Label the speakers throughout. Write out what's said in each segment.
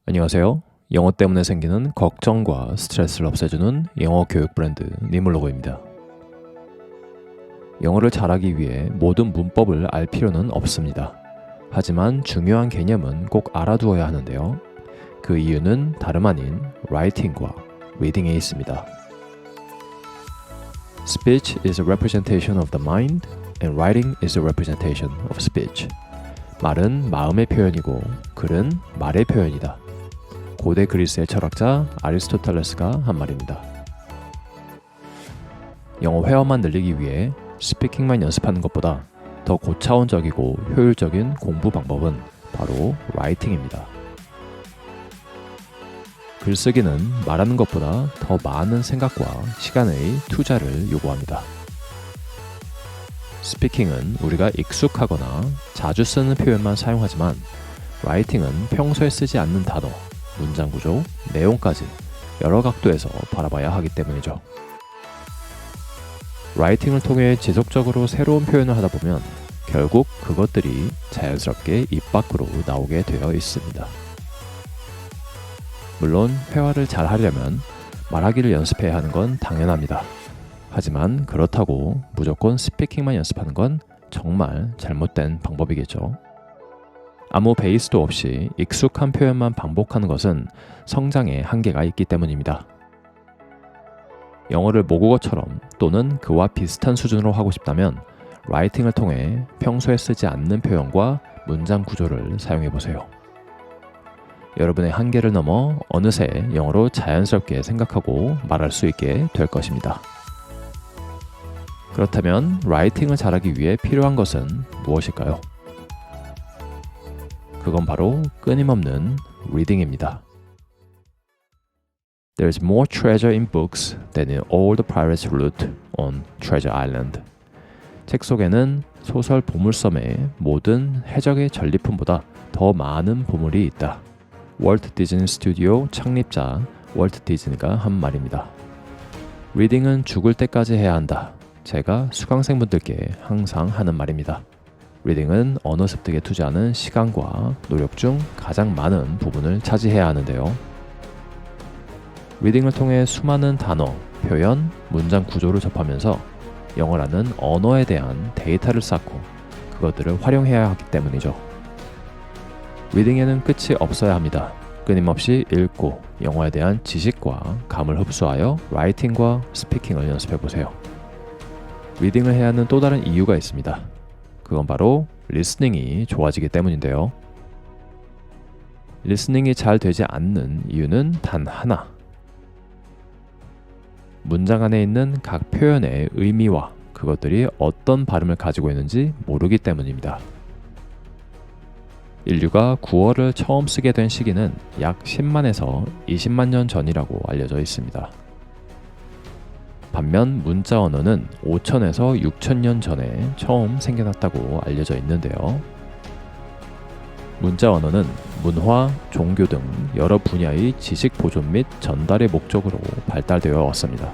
Speaker 1: 안녕하세요. 영어 때문에 생기는 걱정과 스트레스를 없애주는 영어 교육 브랜드 니몰로고입니다. 영어를 잘하기 위해 모든 문법을 알 필요는 없습니다. 하지만 중요한 개념은 꼭 알아두어야 하는데요. 그 이유는 다름 아닌 writing과 reading에 있습니다. Speech is a representation of the mind and writing is a representation of speech. 말은 마음의 표현이고 글은 말의 표현이다. 고대 그리스의 철학자 아리스토텔레스가 한 말입니다. 영어 회화만 늘리기 위해 스피킹만 연습하는 것보다 더 고차원적이고 효율적인 공부 방법은 바로 라이팅입니다. 글쓰기는 말하는 것보다 더 많은 생각과 시간의 투자를 요구합니다. 스피킹은 우리가 익숙하거나 자주 쓰는 표현만 사용하지만 라이팅은 평소에 쓰지 않는 단어, 문장 구조, 내용까지 여러 각도에서 바라봐야 하기 때문이죠. 라이팅을 통해 지속적으로 새로운 표현을 하다 보면 결국 그것들이 자연스럽게 입 밖으로 나오게 되어 있습니다. 물론 회화를 잘 하려면 말하기를 연습해야 하는 건 당연합니다. 하지만 그렇다고 무조건 스피킹만 연습하는 건 정말 잘못된 방법이겠죠. 아무 베이스도 없이 익숙한 표현만 반복하는 것은 성장에 한계가 있기 때문입니다. 영어를 모국어처럼 또는 그와 비슷한 수준으로 하고 싶다면 라이팅을 통해 평소에 쓰지 않는 표현과 문장 구조를 사용해 보세요. 여러분의 한계를 넘어 어느새 영어로 자연스럽게 생각하고 말할 수 있게 될 것입니다. 그렇다면 라이팅을 잘하기 위해 필요한 것은 무엇일까요? 그건 바로 끊임없는 리딩입니다. There's more treasure in books than in all the pirates' loot on Treasure Island. 책 속에는 소설 보물섬의 모든 해적의 전리품보다 더 많은 보물이 있다. 월트 디즈니 스튜디오 창립자 월트 디즈니가 한 말입니다. 리딩은 죽을 때까지 해야 한다. 제가 수강생분들께 항상 하는 말입니다. 리딩은 언어 습득에 투자하는 시간과 노력 중 가장 많은 부분을 차지해야 하는데요. 리딩을 통해 수많은 단어, 표현, 문장 구조를 접하면서 영어라는 언어에 대한 데이터를 쌓고 그것들을 활용해야 하기 때문이죠. 리딩에는 끝이 없어야 합니다. 끊임없이 읽고 영어에 대한 지식과 감을 흡수하여 라이팅과 스피킹을 연습해보세요. 리딩을 해야 하는 또 다른 이유가 있습니다. 그건 바로 리스닝이 좋아지기 때문인데요. 리스닝이 잘 되지 않는 이유는 단 하나. 문장 안에 있는 각 표현의 의미와 그것들이 어떤 발음을 가지고 있는지 모르기 때문입니다. 인류가 구어를 처음 쓰게 된 시기는 약 10만에서 20만 년 전이라고 알려져 있습니다. 반면 문자 언어는 5천에서 6천 년 전에 처음 생겨났다고 알려져 있는데요. 문자 언어는 문화, 종교 등 여러 분야의 지식 보존 및 전달의 목적으로 발달되어 왔습니다.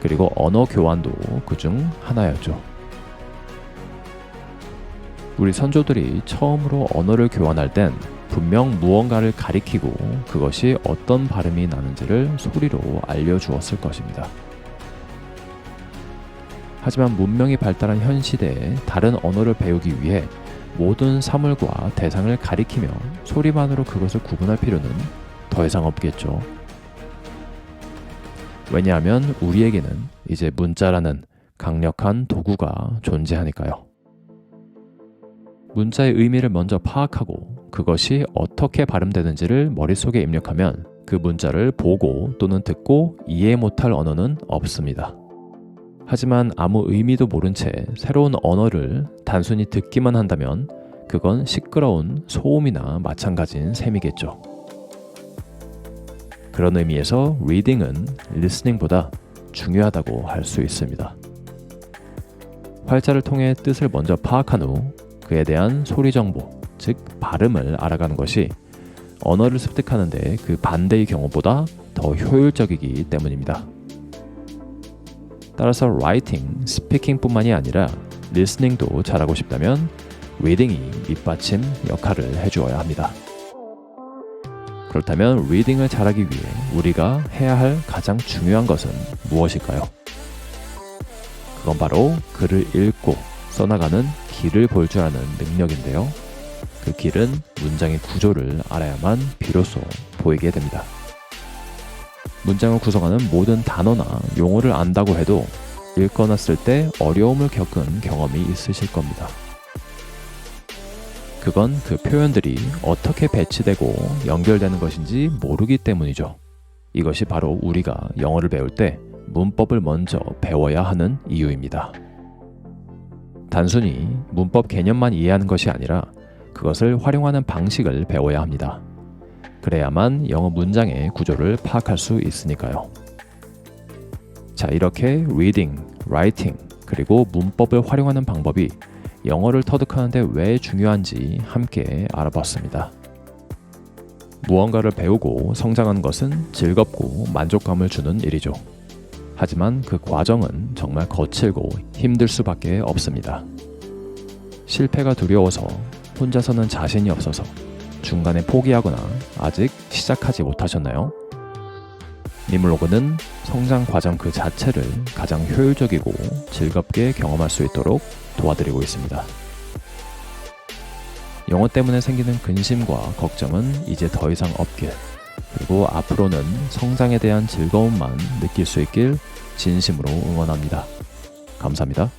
Speaker 1: 그리고 언어 교환도 그중 하나였죠. 우리 선조들이 처음으로 언어를 교환할 땐 분명 무언가를 가리키고 그것이 어떤 발음이 나는지를 소리로 알려주었을 것입니다. 하지만 문명이 발달한 현 시대에 다른 언어를 배우기 위해 모든 사물과 대상을 가리키며 소리만으로 그것을 구분할 필요는 더 이상 없겠죠. 왜냐하면 우리에게는 이제 문자라는 강력한 도구가 존재하니까요. 문자의 의미를 먼저 파악하고 그것이 어떻게 발음되는지를 머릿속에 입력하면 그 문자를 보고 또는 듣고 이해 못할 언어는 없습니다. 하지만 아무 의미도 모른 채 새로운 언어를 단순히 듣기만 한다면 그건 시끄러운 소음이나 마찬가지인 셈이겠죠. 그런 의미에서 리딩은 리스닝보다 중요하다고 할 수 있습니다. 활자를 통해 뜻을 먼저 파악한 후 그에 대한 소리 정보, 즉 발음을 알아가는 것이 언어를 습득하는 데 그 반대의 경우보다 더 효율적이기 때문입니다. 따라서 라이팅, 스피킹뿐만이 아니라 리스닝도 잘하고 싶다면 리딩이 밑받침 역할을 해주어야 합니다. 그렇다면 리딩을 잘하기 위해 우리가 해야 할 가장 중요한 것은 무엇일까요? 그건 바로 글을 읽고 써나가는 길을 볼 줄 아는 능력인데요. 그 길은 문장의 구조를 알아야만 비로소 보이게 됩니다. 문장을 구성하는 모든 단어나 용어를 안다고 해도 읽거나 쓸 때 어려움을 겪은 경험이 있으실 겁니다. 그건 그 표현들이 어떻게 배치되고 연결되는 것인지 모르기 때문이죠. 이것이 바로 우리가 영어를 배울 때 문법을 먼저 배워야 하는 이유입니다. 단순히 문법 개념만 이해하는 것이 아니라 그것을 활용하는 방식을 배워야 합니다. 그래야만 영어 문장의 구조를 파악할 수 있으니까요. 자, 이렇게 reading, writing, 그리고 문법을 활용하는 방법이 영어를 터득하는데 왜 중요한지 함께 알아봤습니다. 무언가를 배우고 성장하는 것은 즐겁고 만족감을 주는 일이죠. 하지만 그 과정은 정말 거칠고 힘들 수밖에 없습니다. 실패가 두려워서 혼자서는 자신이 없어서 중간에 포기하거나 아직 시작하지 못하셨나요? 니물로그는 성장 과정 그 자체를 가장 효율적이고 즐겁게 경험할 수 있도록 도와드리고 있습니다. 영어 때문에 생기는 근심과 걱정은 이제 더 이상 없길, 그리고 앞으로는 성장에 대한 즐거움만 느낄 수 있길 진심으로 응원합니다. 감사합니다.